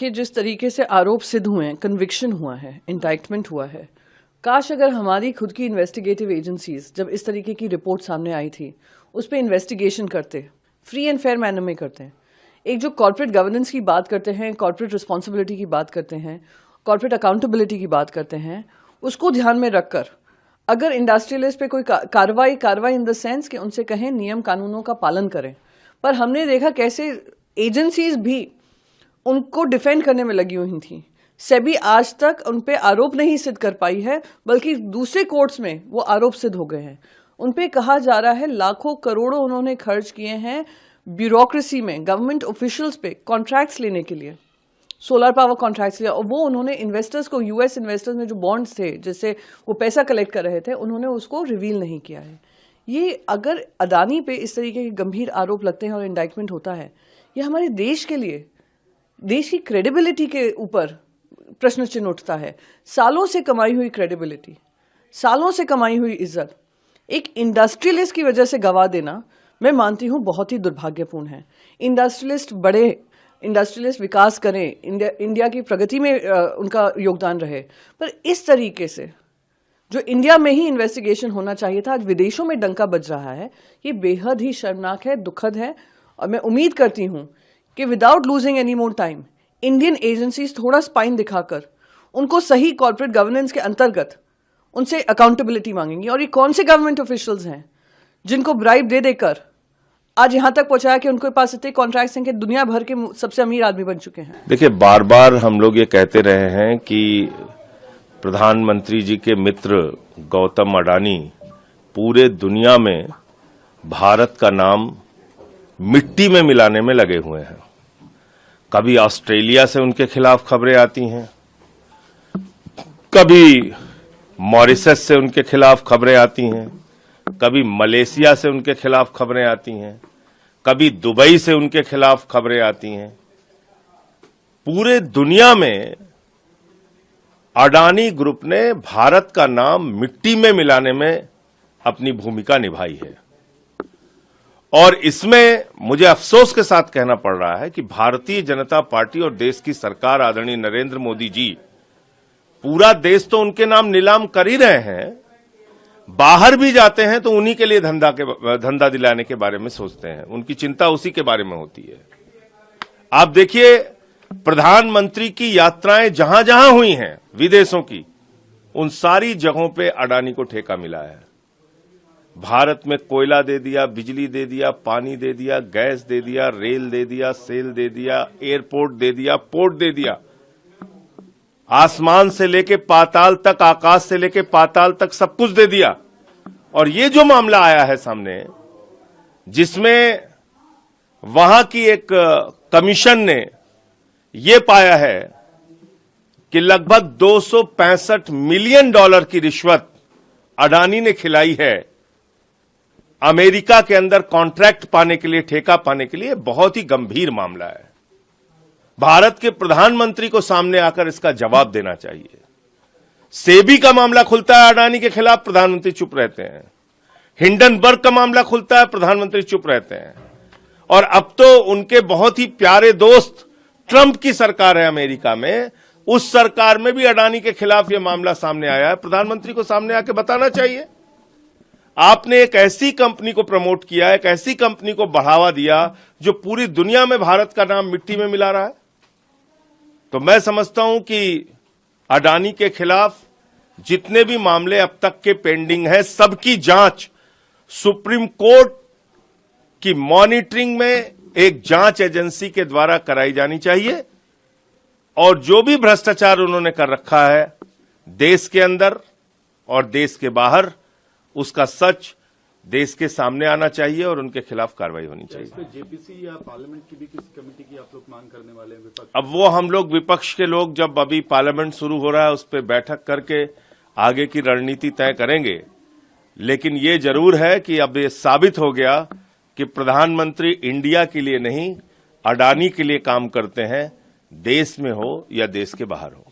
कि जिस तरीके से आरोप सिद्ध हुए हैं, कन्विक्शन हुआ है, इंडाइटमेंट हुआ है, काश अगर हमारी खुद की इन्वेस्टिगेटिव एजेंसीज जब इस तरीके की रिपोर्ट सामने आई थी उस पर इन्वेस्टिगेशन करते, फ्री एंड फेयर मैनर में करते हैं। एक जो कॉर्पोरेट गवर्नेंस की बात करते हैं, कॉर्पोरेट रिस्पॉन्सिबिलिटी की बात करते हैं, कॉर्पोरेट अकाउंटेबिलिटी की बात करते हैं, उसको ध्यान में रखकर अगर इंडस्ट्रियलिस्ट पे कोई कार्रवाई इन द सेंस कि उनसे कहें नियम कानूनों का पालन करें, पर हमने देखा कैसे एजेंसीज भी उनको डिफेंड करने में लगी हुई थी। सेबी आज तक उन पे आरोप नहीं सिद्ध कर पाई है, बल्कि दूसरे कोर्ट्स में वो आरोप सिद्ध हो गए हैं। उन पे कहा जा रहा है लाखों करोड़ों उन्होंने खर्च किए हैं ब्यूरोक्रेसी में, गवर्नमेंट ऑफिशियल्स पे कॉन्ट्रैक्ट्स लेने के लिए, सोलर पावर कॉन्ट्रैक्ट्स लिया, और वो उन्होंने इन्वेस्टर्स को, यूएस इन्वेस्टर्स में जो बॉन्ड्स थे जिससे वो पैसा कलेक्ट कर रहे थे, उन्होंने उसको रिवील नहीं किया है। ये अगर अडानी पे इस तरीके के गंभीर आरोप लगते हैं और इंडाइटमेंट होता है, ये हमारे देश के लिए, देश की क्रेडिबिलिटी के ऊपर प्रश्न चिन्ह उठता है। सालों से कमाई हुई क्रेडिबिलिटी, सालों से कमाई हुई इज्जत एक इंडस्ट्रियलिस्ट की वजह से गवा देना, मैं मानती हूं बहुत ही दुर्भाग्यपूर्ण है। इंडस्ट्रियलिस्ट बड़े, इंडस्ट्रियलिस्ट विकास करें, इंडिया की प्रगति में उनका योगदान रहे, पर इस तरीके से जो इंडिया में ही इन्वेस्टिगेशन होना चाहिए था, आज विदेशों में डंका बज रहा है। ये बेहद ही शर्मनाक है, दुखद है, और मैं उम्मीद करती हूं कि without losing any more time Indian agencies थोड़ा स्पाइन दिखाकर उनको सही कॉर्पोरेट गवर्नेंस के अंतर्गत उनसे अकाउंटेबिलिटी मांगेंगी। और ये कौन से गवर्नमेंट ऑफिशियल्स हैं जिनको ब्राइब दे देकर आज यहां तक पहुंचाया कि उनके पास इतने कॉन्ट्रैक्ट्स हैं कि दुनिया भर के सबसे अमीर आदमी बन चुके हैं। देखिए, बार बार हम लोग ये कहते रहे हैं कि प्रधानमंत्री जी के मित्र गौतम अडानी पूरे दुनिया में भारत का नाम मिट्टी में मिलाने में लगे हुए हैं। कभी ऑस्ट्रेलिया से उनके खिलाफ खबरें आती हैं, कभी मॉरिशस से उनके खिलाफ खबरें आती हैं, कभी मलेशिया से उनके खिलाफ खबरें आती हैं, कभी दुबई से उनके खिलाफ खबरें आती हैं। पूरे दुनिया में अडानी ग्रुप ने भारत का नाम मिट्टी में मिलाने में अपनी भूमिका निभाई है। और इसमें मुझे अफसोस के साथ कहना पड़ रहा है कि भारतीय जनता पार्टी और देश की सरकार, आदरणीय नरेंद्र मोदी जी, पूरा देश तो उनके नाम नीलाम कर ही रहे हैं, बाहर भी जाते हैं तो उन्हीं के लिए धंधा दिलाने के बारे में सोचते हैं, उनकी चिंता उसी के बारे में होती है। आप देखिए, प्रधानमंत्री की यात्राएं जहां जहां हुई हैं विदेशों की, उन सारी जगहों पे अडानी को ठेका मिला है। भारत में कोयला दे दिया, बिजली दे दिया, पानी दे दिया, गैस दे दिया, रेल दे दिया, सेल दे दिया, एयरपोर्ट दे दिया, पोर्ट दे दिया, आसमान से लेके पाताल तक, आकाश से लेके पाताल तक सब कुछ दे दिया। और ये जो मामला आया है सामने, जिसमें वहां की एक कमीशन ने ये पाया है कि लगभग $265 मिलियन की रिश्वत अडानी ने खिलाई है अमेरिका के अंदर कॉन्ट्रैक्ट पाने के लिए, ठेका पाने के लिए। बहुत ही गंभीर मामला है। भारत के प्रधानमंत्री को सामने आकर इसका जवाब देना चाहिए। सेबी का मामला खुलता है अडानी के खिलाफ, प्रधानमंत्री चुप रहते हैं। हिंडनबर्ग का मामला खुलता है, प्रधानमंत्री चुप रहते हैं। और अब तो उनके बहुत ही प्यारे दोस्त ट्रंप की सरकार है अमेरिका में, उस सरकार में भी अडानी के खिलाफ यह मामला सामने आया है। प्रधानमंत्री को सामने आके बताना चाहिए। आपने एक ऐसी कंपनी को प्रमोट किया, एक ऐसी कंपनी को बढ़ावा दिया जो पूरी दुनिया में भारत का नाम मिट्टी में मिला रहा है। तो मैं समझता हूं कि अडानी के खिलाफ जितने भी मामले अब तक के पेंडिंग हैं, सबकी जांच सुप्रीम कोर्ट की मॉनिटरिंग में एक जांच एजेंसी के द्वारा कराई जानी चाहिए। और जो भी भ्रष्टाचार उन्होंने कर रखा है देश के अंदर और देश के बाहर, उसका सच देश के सामने आना चाहिए और उनके खिलाफ कार्रवाई होनी चाहिए। जेपीसी या पार्लियामेंट की भी किसी कमेटी की आप लोग मांग करने वाले हैं? विपक्ष, अब वो हम लोग विपक्ष के लोग जब अभी पार्लियामेंट शुरू हो रहा है उस पर बैठक करके आगे की रणनीति तय करेंगे। लेकिन ये जरूर है कि अब ये साबित हो गया कि प्रधानमंत्री इंडिया के लिए नहीं, अडानी के लिए काम करते हैं, देश में हो या देश के बाहर हो।